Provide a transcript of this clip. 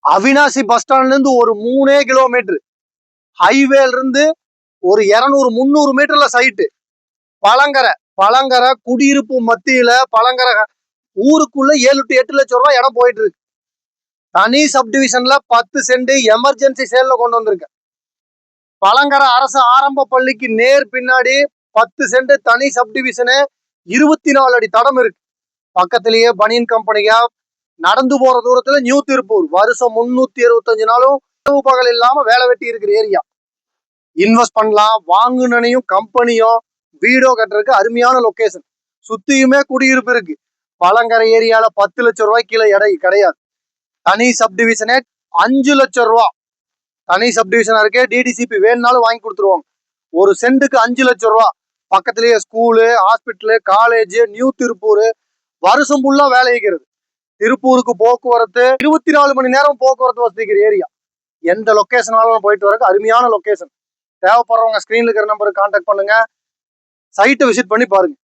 Avinashi bus ஸ்டாண்ட்ல இருந்து ஒரு 3 கிலோமீட்டர், ஹைவேல இருந்து ஒரு 200-300 மீட்டர்ல சைட்டு. பழங்கரை குடியிருப்பு மத்தியில பழங்கரை ஊருக்குள்ள 7 to 8 லட்சம் ரூபாய் இடம் போயிட்டு இருக்கு. தனி சப்டிவிஷன்ல 10 சென்ட் எமர்ஜென்சி சேல்ல கொண்டு வந்திருக்க. பழங்கரை அரசு ஆரம்ப பள்ளிக்கு நேர் பின்னாடி 10 சென்ட் தனி சப்டிவிஷனு, 24 அடி தடம் இருக்கு. பக்கத்திலேயே பனியன் கம்பெனியா, நடந்து போற தூரத்துல நியூ திருப்பூர். வருஷம் 365 நாளும் பகல் இல்லாம வேலை வெட்டி இருக்கிற ஏரியா. இன்வெஸ்ட் பண்ணலாம். வாங்குனையும் கம்பெனியும் வீடோ கட்டுறதுக்கு அருமையான லொகேஷன். சுத்தியுமே குடியிருப்பு இருக்கு. பழங்கரை ஏரியால 10 லட்சம் ரூபாய் கீழே இடம் கிடையாது. தனி சப்டிவிஷனே 5 லட்சம் ரூபா. தனி சப்டிவிஷனா இருக்கே. டிடிசிபி வேணும்னாலும் வாங்கி கொடுத்துருவாங்க. ஒரு சென்ட்டுக்கு 5 லட்சம் ரூபா. பக்கத்திலேயே school, hospital, college, new Tiruppur. வருஷம் ஃபுல்லா வேலை வைக்கிறது. திருப்பூருக்கு போக்குவரத்து 24 மணி நேரம் போக்குவரத்து வசதிக்கிற ஏரியா. எந்த லொகேஷனாலும் போயிட்டு வரக்கு அருமையான லொகேஷன். தேவைப்படுறவங்க ஸ்கிரீன்ல இருக்கிற நம்பருக்கு கான்டாக்ட் பண்ணுங்க. சைட்டை விசிட் பண்ணி பாருங்க.